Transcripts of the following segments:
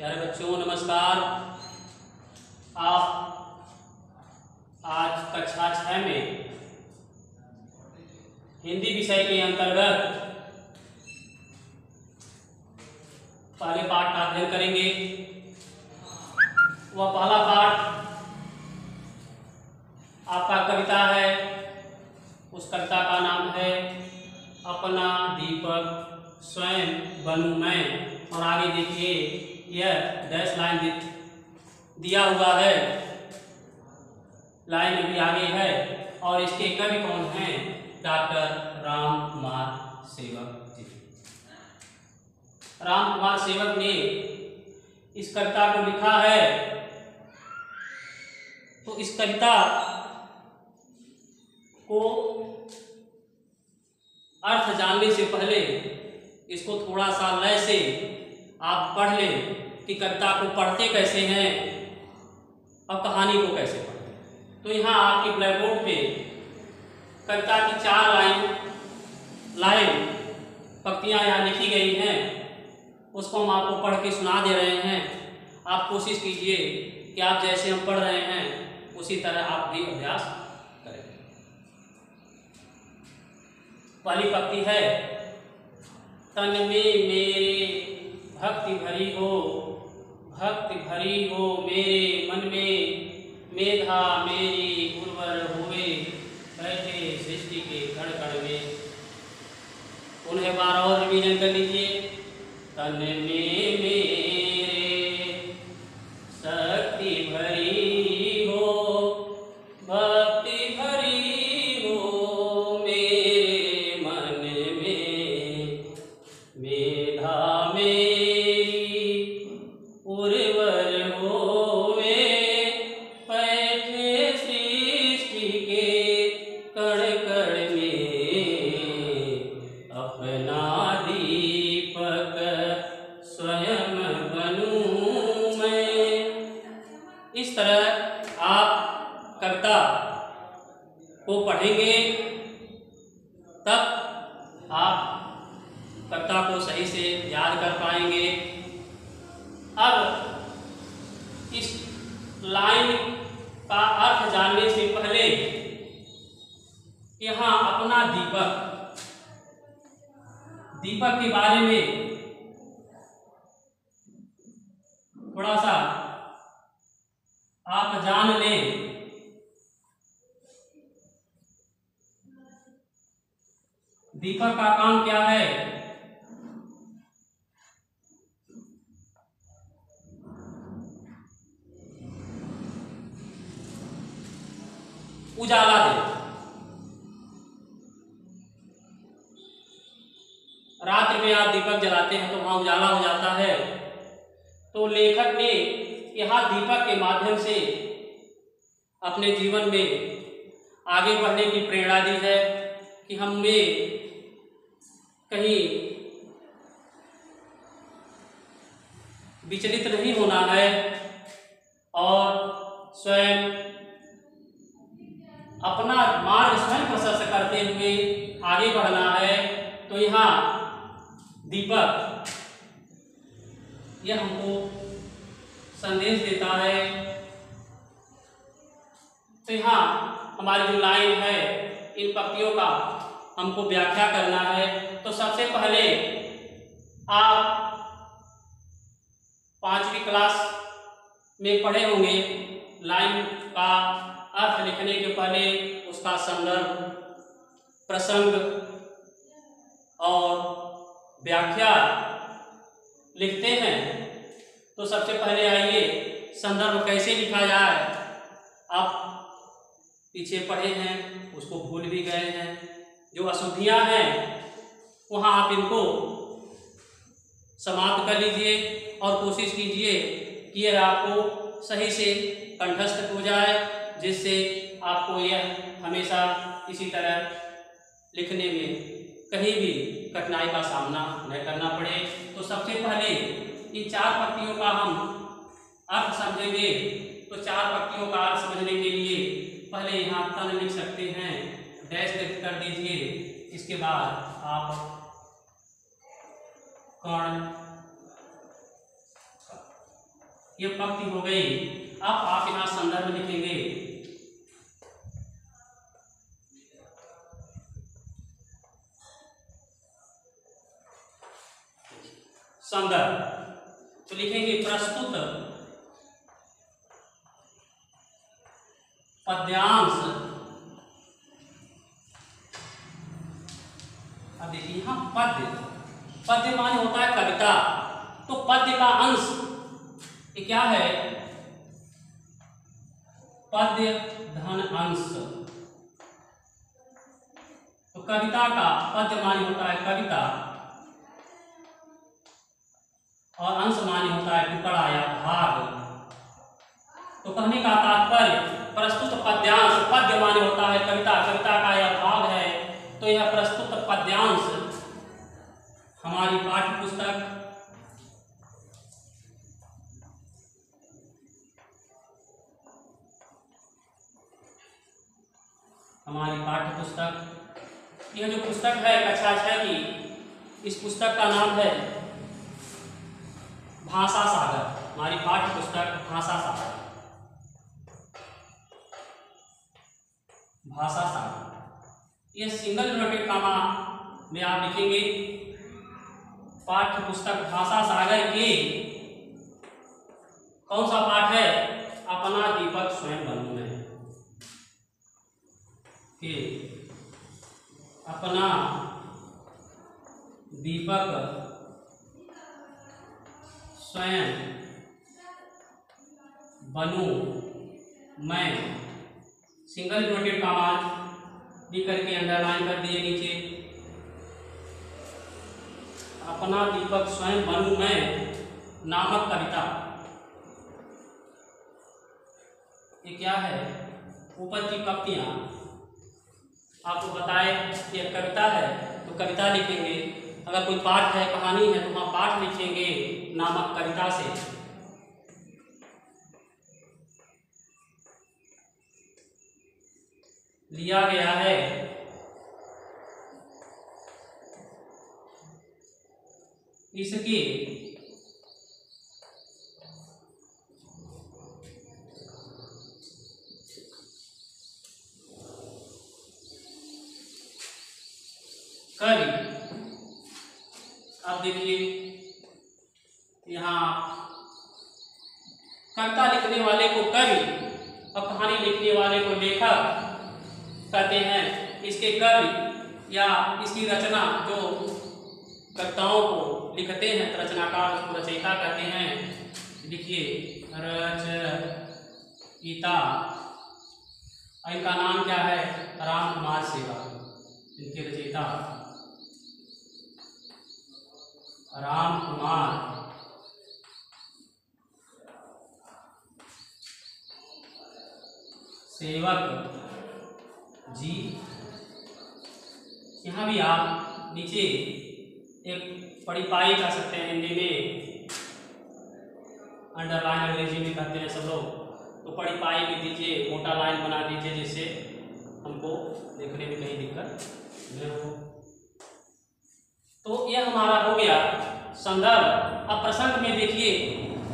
प्यारे बच्चों नमस्कार। आप आज कक्षा 6 में हिंदी विषय के अंतर्गत पहले पाठ का अध्ययन करेंगे। वह पहला पाठ आपका कविता है। उस कविता का नाम है अपना दीपक स्वयं बनूं मैं। और आगे देखिए यह डैश लाइन दिया हुआ है, लाइन भी आगे है। और इसके कवि कौन हैं? डॉक्टर राम कुमार सेवक जी। राम कुमार सेवक ने इस कविता को लिखा है। तो इस कविता को अर्थ जानने से पहले इसको थोड़ा सा लय से आप पढ़ लें कि कविता को पढ़ते कैसे हैं और कहानी को कैसे पढ़ते। तो यहाँ आपके ब्लैक बोर्ड पे कविता की 4 लाइन पंक्तियाँ यहाँ लिखी गई हैं। उसको हम आपको पढ़ के सुना दे रहे हैं। आप कोशिश कीजिए कि आप जैसे हम पढ़ रहे हैं उसी तरह आप भी अभ्यास करें। पहली पंक्ति है, तन में मेरे भक्ति भरी हो मेरे मन में मेधा मेरी उर्वर हुए बैठे सृष्टि के कण कण में। उन्हें बार और रिवीजन कर लीजिए। तन में मेरे शक्ति भरी हो भक्ति भरी हो मेरे मन में मेधा उर्वर होवे बैठे सृष्टि के कण कण में अपना दीपक स्वयं बनूं मैं। इस तरह आप कविता को पढ़ेंगे तब आप कविता को सही से याद कर पाएंगे। अब इस लाइन का अर्थ जानने से पहले यहाँ अपना दीपक के बारे में थोड़ा सा आप जान लें। दीपक का काम क्या है? उजाला दे। रात्रि में आप दीपक जलाते हैं तो वहां उजाला हो जाता है। तो लेखक ने यहाँ दीपक के माध्यम से अपने जीवन में आगे बढ़ने की प्रेरणा दी है कि हमें कहीं विचलित नहीं होना है और स्वयं अपना मार्ग स्वयं प्रशस्त करते हुए आगे बढ़ना है। तो यहाँ दीपक यह हमको संदेश देता है। तो यहाँ हमारी जो लाइन है इन पंक्तियों का हमको व्याख्या करना है। तो सबसे पहले आप 5वीं क्लास में पढ़े होंगे। लाइन का अर्थ लिखने के पहले उसका संदर्भ, प्रसंग और व्याख्या लिखते हैं। तो सबसे पहले आइए संदर्भ कैसे लिखा जाए। आप पीछे पढ़े हैं उसको भूल भी गए हैं। जो अशुद्धियां हैं वहां आप इनको समाप्त कर लीजिए और कोशिश कीजिए कि यह आपको सही से कंठस्थ हो जाए, जिससे आपको यह हमेशा इसी तरह लिखने में कहीं भी कठिनाई का सामना न करना पड़े। तो सबसे पहले इन 4 पंक्तियों का हम अर्थ समझेंगे। तो 4 पंक्तियों का अर्थ समझने के लिए पहले यहाँ तन लिख सकते हैं, डैश कर दीजिए। इसके बाद आप कण ये पंक्ति हो गई। अब आप यहाँ संदर्भ लिखेंगे। संदर्भ तो लिखेंगे प्रस्तुत पद्यांश। अब देखिए यहाँ पद्य, पद्य माने होता है कविता, तो पद्य का अंश ये क्या है? पद्य धन अंश। तो कविता का पद्य माने होता है कविता और अंश माने होता है टुकड़ा या भाग। तो कहने का तात्पर्य प्रस्तुत पद्यांश, पद्य माने होता है कविता, कविता का यह भाग है। तो यह प्रस्तुत पद्यांश हमारी पाठ्य पुस्तक यह जो पुस्तक है कक्षा 6 की, इस पुस्तक का नाम है भाषा सागर। हमारी पाठ्य पुस्तक भाषा सागर, भाषा सागर। यह सिंगल इन्वर्टेड कामा में आप लिखेंगे पाठ्य पुस्तक भाषा सागर के कौन सा पाठ है? अपना दीपक स्वयं बनूं मैं, कि अपना दीपक स्वयं बनूं मैं। सिंगल इन्वर्टेड कामा भी करके अंडरलाइन कर दिए नीचे। अपना दीपक स्वयं बनूं मैं नामक कविता, ये क्या है? ऊपर की पंक्तियां आपको बताए कि एक कविता है तो कविता लिखेंगे। अगर कोई पाठ है, कहानी है, तो वहां पाठ लिखेंगे नामक कविता से। लिया गया है इसकी कवि। अब देखिए यहाँ कविता लिखने वाले को कवि और कहानी लिखने वाले को लेखक कहते हैं। इसके कवि या इसकी रचना जो कविताओं को लिखते हैं, रचनाकार उसको रचयिता कहते हैं। लिखिए रचयिता, इनका नाम क्या है? राम कुमार सेवक। इनके रचयिता राम कुमार सेवक जी। यहाँ भी आप नीचे एक बड़ी पाई कर सकते हैं, हिंदी में अंडरलाइन अंग्रेजी में कहते हैं सब लोग। तो बड़ी पाई भी दीजिए, मोटा लाइन बना दीजिए, जिससे हमको देखने में कहीं दिक्कत न हो। तो यह हमारा हो गया संदर्भ। अब प्रसंग में देखिए,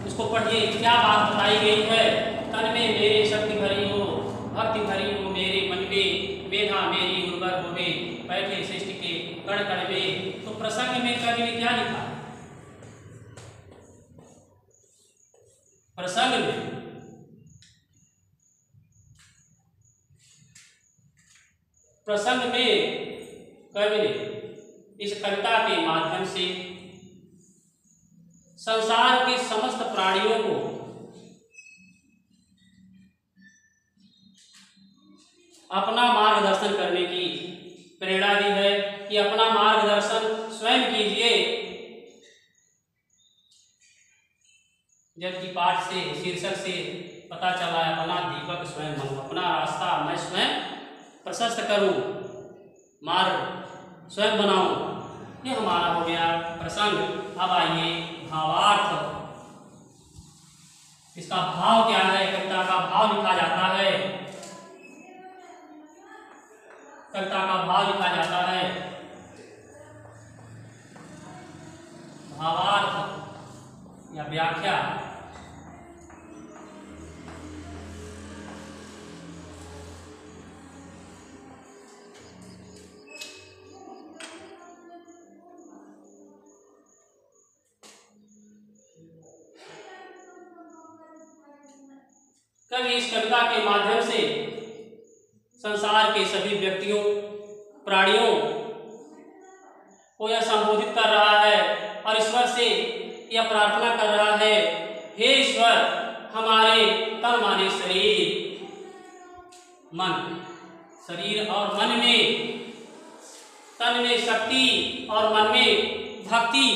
उसको पढ़िए, क्या बात बताई गई है? तन में मेरे शक्ति भरी हो, भक्ति भरी हो मेरे मन में, मेधा मेरी उर्वर होवे, बैठे सृष्टि के कण कण में। तो प्रसंग में कवि ने क्या लिखा? प्रसंग में कवि ने इस कविता के माध्यम से संसार के समस्त प्राणियों को अपना मार्गदर्शन करने की प्रेरणा दी है कि अपना मार्गदर्शन स्वयं कीजिए। जबकि पाठ से, शीर्षक से पता चला है अपना दीपक स्वयं बनूं, अपना रास्ता मैं स्वयं प्रशस्त करूं, मार्ग स्वयं बनाऊं। ये हमारा हो गया प्रसंग। अब आइए भावार्थ। इसका भाव क्या है? कविता का भाव लिखा जाता है, कविता का भाव लिखा जाता है। भावार्थ या व्याख्या कवि इस कविता के माध्यम से संसार के सभी व्यक्तियों, प्राणियों को यह संबोधित कर रहा है और ईश्वर से यह प्रार्थना कर रहा है, हे ईश्वर, हमारे तन माने शरीर, मन, शरीर और मन में, तन में शक्ति और मन में भक्ति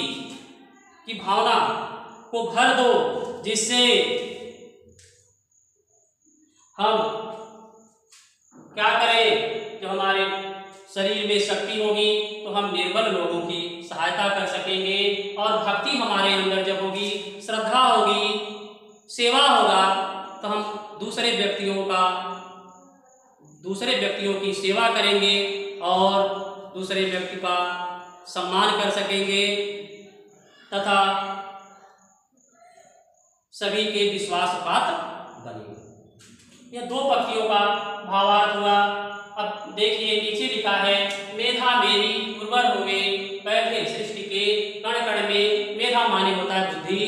की भावना को भर दो, जिससे हम क्या करें, जो हमारे शरीर में शक्ति होगी तो हम निर्बल लोगों की सहायता कर सकेंगे, और भक्ति हमारे अंदर जब होगी, श्रद्धा होगी, सेवा होगा, तो हम दूसरे व्यक्तियों की सेवा करेंगे और दूसरे व्यक्ति का सम्मान कर सकेंगे तथा सभी के विश्वास पात्र बनेंगे। यह दो पंक्तियों का भावार्थ हुआ। अब देखिए नीचे लिखा है, मेधा मेरी उर्वर हो गई, बैठे सृष्टि के कण कण में। मेधा माने होता है बुद्धि,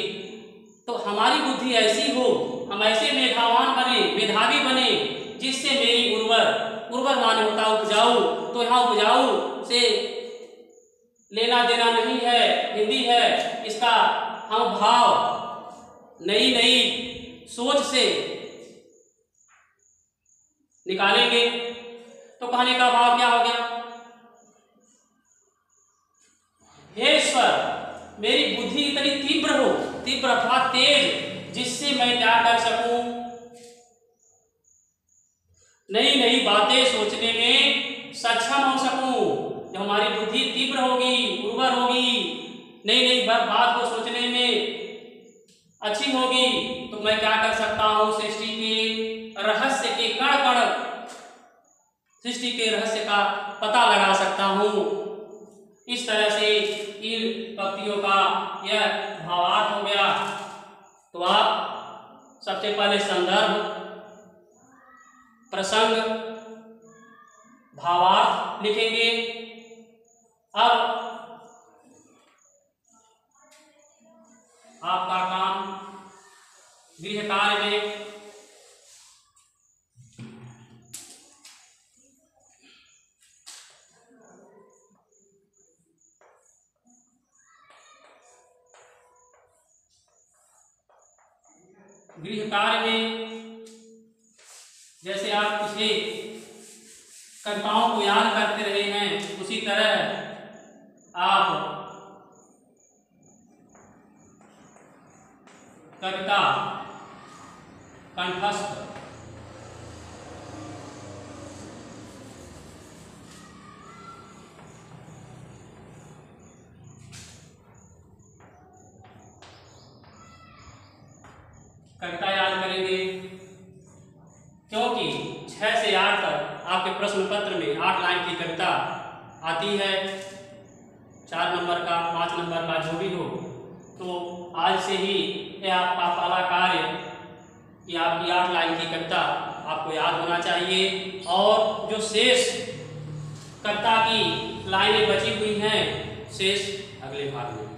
तो हमारी बुद्धि ऐसी हो, हम ऐसे मेधावान बने, मेधावी बने, जिससे मेरी उर्वर माने होता है उपजाऊ, तो यहाँ उपजाऊ से लेना देना नहीं है, हिंदी है, इसका हम भाव नई नई सोच से निकालेंगे। तो कहने का भाव क्या हो गया, हे ईश्वर, मेरी बुद्धि इतनी तीव्र अथवा तेज, जिससे मैं क्या कर सकूं, नई नई बातें सोचने में सक्षम हो सकूं। जब हमारी बुद्धि तीव्र होगी, उर्वर होगी, नई नई बात को सोचने में अच्छी होगी, तो मैं क्या कर सकता हूं, सृष्टि के रहस्य के कण कण, सृष्टि के रहस्य का पता लगा सकता हूं। इस तरह से इन पंक्तियों का यह भावार्थ हो गया। तो आप सबसे पहले संदर्भ, प्रसंग, भावार्थ लिखेंगे। अब आपका काम गृह कार्य में जैसे आप पिछले कविताओं को याद करते रहे हैं, उसी तरह आप कविता कंठस्थ कविता याद करेंगे, क्योंकि 6 से 8 तक आपके प्रश्न पत्र में 8 लाइन की कविता आती है, 4 नंबर का, 5 नंबर का, जो भी हो। तो आज से ही यह आपका पहला कार्य कि आपकी 8 लाइन की कविता आपको याद होना चाहिए, और जो शेष कविता की लाइनें बची हुई हैं, शेष अगले भाग में।